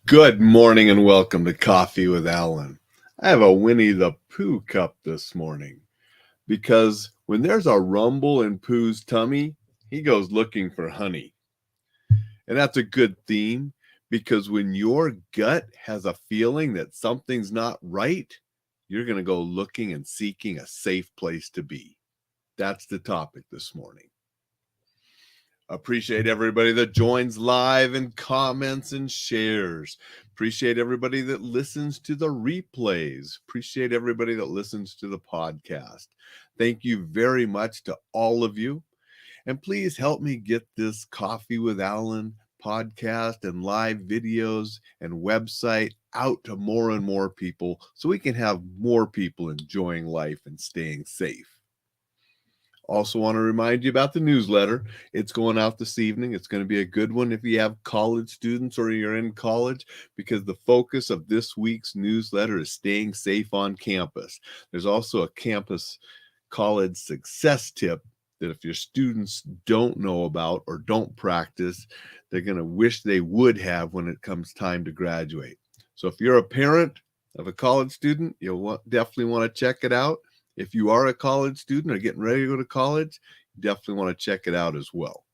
Good morning and welcome to Coffee with Alain. I have a Winnie the Pooh cup this morning because when there's a rumble in Pooh's tummy, he goes looking for honey. And that's a good theme because when your gut has a feeling that something's not right, you're going to go looking and seeking a safe place to be. That's the topic this morning. Appreciate everybody that joins live and comments and shares. Appreciate everybody that listens to the replays. Appreciate everybody that listens to the podcast. Thank you very much to all of you. And please help me get this Coffee with Alain podcast and live videos and website out to more and more people so we can have more people enjoying life and staying safe. Also want to remind you about the newsletter. It's going out this evening. It's going to be a good one if you have college students or you're in college, because the focus of this week's newsletter is staying safe on campus. There's also a campus college success tip that if your students don't know about or don't practice, they're going to wish they would have when it comes time to graduate. So if you're a parent of a college student, you'll definitely want to check it out. If you are a college student or getting ready to go to college, you definitely want to check it out as well.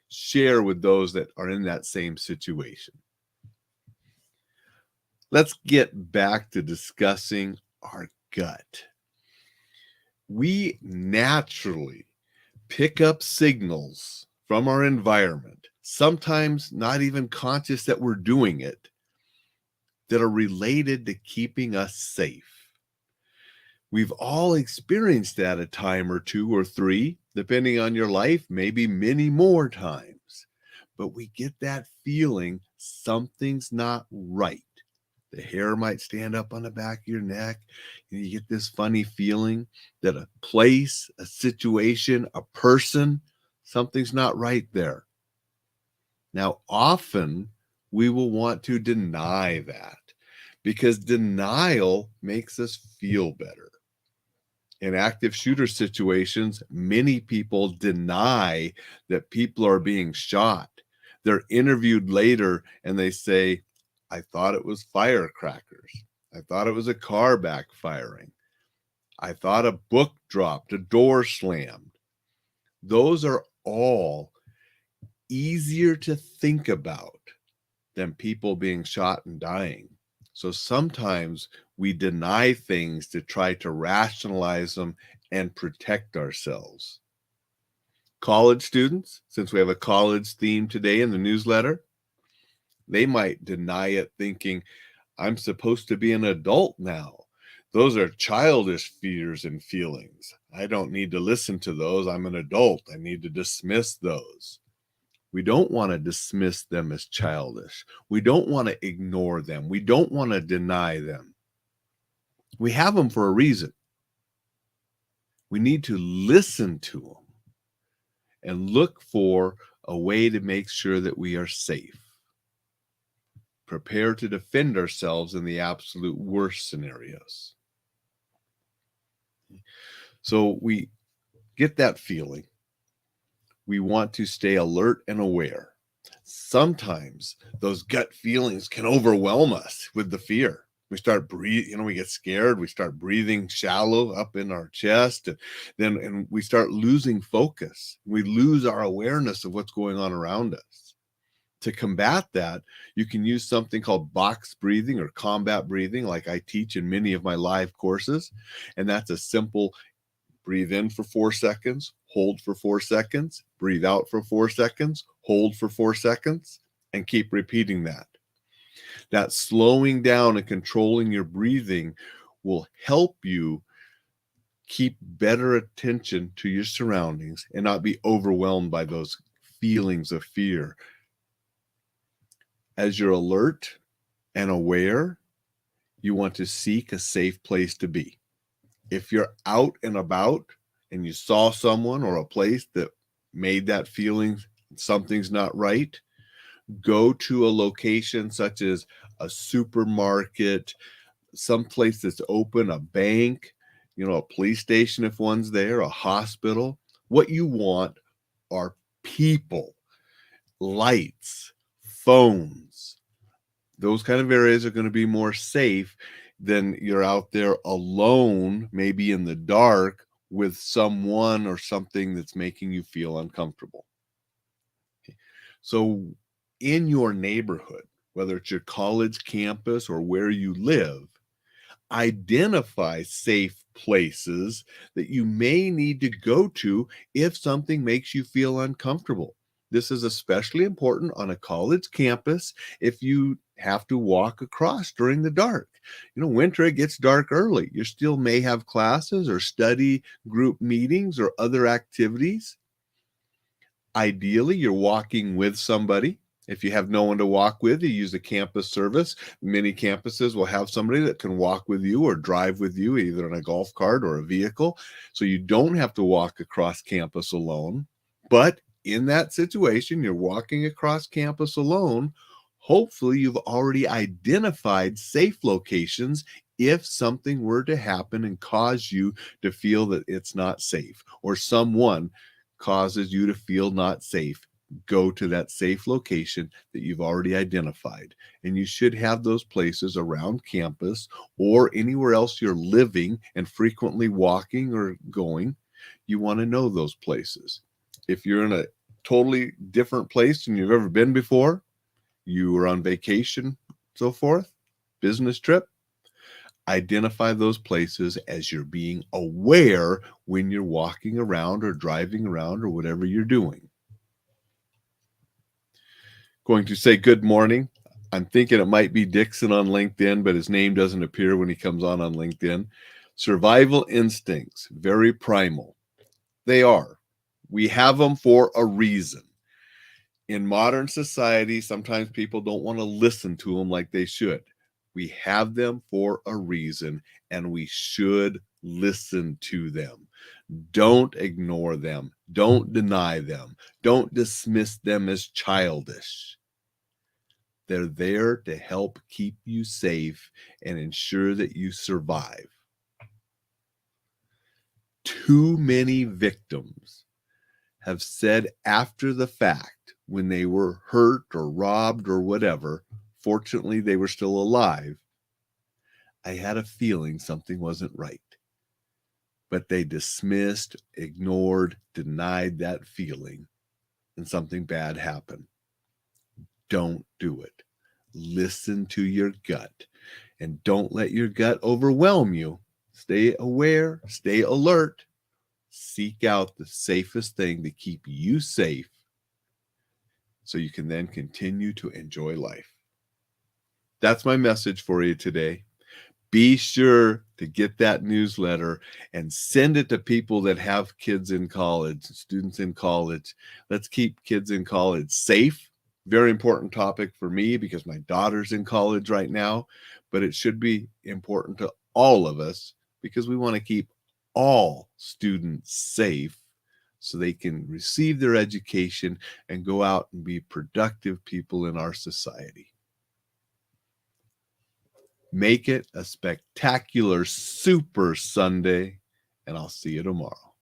Share with those that are in that same situation. Let's get back to discussing our gut. We naturally pick up signals from our environment, sometimes not even conscious that we're doing it, that are related to keeping us safe. We've all experienced that a time or two or three, depending on your life, maybe many more times. But we get that feeling something's not right. The hair might stand up on the back of your neck. You get this funny feeling that a place, a situation, a person, something's not right there. Now, often we will want to deny that because denial makes us feel better. In active shooter situations, many people deny that people are being shot. They're interviewed later and they say, I thought it was firecrackers. I thought it was a car backfiring. I thought a book dropped, a door slammed. Those are all easier to think about than people being shot and dying. So sometimes we deny things to try to rationalize them and protect ourselves. College students, since we have a college theme today in the newsletter, they might deny it thinking, I'm supposed to be an adult now. Those are childish fears and feelings. I don't need to listen to those. I'm an adult. I need to dismiss those. We don't want to dismiss them as childish. We don't want to ignore them. We don't want to deny them. We have them for a reason. We need to listen to them and look for a way to make sure that we are safe. Prepare to defend ourselves in the absolute worst scenarios. So we get that feeling. We want to stay alert and aware. Sometimes those gut feelings can overwhelm us with the fear. We start breathing, we get scared. We start breathing shallow up in our chest, and we start losing focus. We lose our awareness of what's going on around us. To combat that, you can use something called box breathing or combat breathing, like I teach in many of my live courses. And that's a simple breathe in for 4 seconds, hold for 4 seconds, breathe out for 4 seconds, hold for 4 seconds, and keep repeating that. That slowing down and controlling your breathing will help you keep better attention to your surroundings and not be overwhelmed by those feelings of fear. As you're alert and aware, you want to seek a safe place to be. If you're out and about and you saw someone or a place that made that feeling something's not right, go to a location such as a supermarket, some place that's open, a bank, a police station if one's there, a hospital. What you want are people, lights, phones, Those kind of areas are going to be more safe than you're out there alone, maybe in the dark with someone or something that's making you feel uncomfortable. So in your neighborhood, whether it's your college campus or where you live, identify safe places that you may need to go to if something makes you feel uncomfortable. This is especially important on a college campus if you have to walk across during the dark. Winter, it gets dark early. You still may have classes or study group meetings or other activities. Ideally, you're walking with somebody. If you have no one to walk with, you use a campus service. Many campuses will have somebody that can walk with you or drive with you, either in a golf cart or a vehicle. So you don't have to walk across campus alone. But in that situation, you're walking across campus alone. Hopefully, you've already identified safe locations if something were to happen and cause you to feel that it's not safe, or someone causes you to feel not safe. Go to that safe location that you've already identified. And you should have those places around campus or anywhere else you're living and frequently walking or going. You want to know those places. If you're in a totally different place than you've ever been before, you are on vacation, so forth, business trip, identify those places as you're being aware when you're walking around or driving around or whatever you're doing. Going to say good morning. I'm thinking it might be Dixon on LinkedIn, but his name doesn't appear when he comes on LinkedIn. Survival instincts, very primal. They are. We have them for a reason. In modern society, sometimes people don't want to listen to them like they should. We have them for a reason, and we should listen to them. Don't ignore them. Don't deny them. Don't dismiss them as childish. They're there to help keep you safe and ensure that you survive. Too many victims have said after the fact, when they were hurt or robbed or whatever, fortunately they were still alive, I had a feeling something wasn't right. But they dismissed, ignored, denied that feeling, and something bad happened. Don't do it. Listen to your gut, and don't let your gut overwhelm you. Stay aware, stay alert, seek out the safest thing to keep you safe so you can then continue to enjoy life. That's my message for you today. Be sure to get that newsletter and send it to people that have kids in college, students in college. Let's keep kids in college safe. Very important topic for me because my daughter's in college right now, but it should be important to all of us because we want to keep all students safe so they can receive their education and go out and be productive people in our society. Make it a spectacular Super Sunday, and I'll see you tomorrow.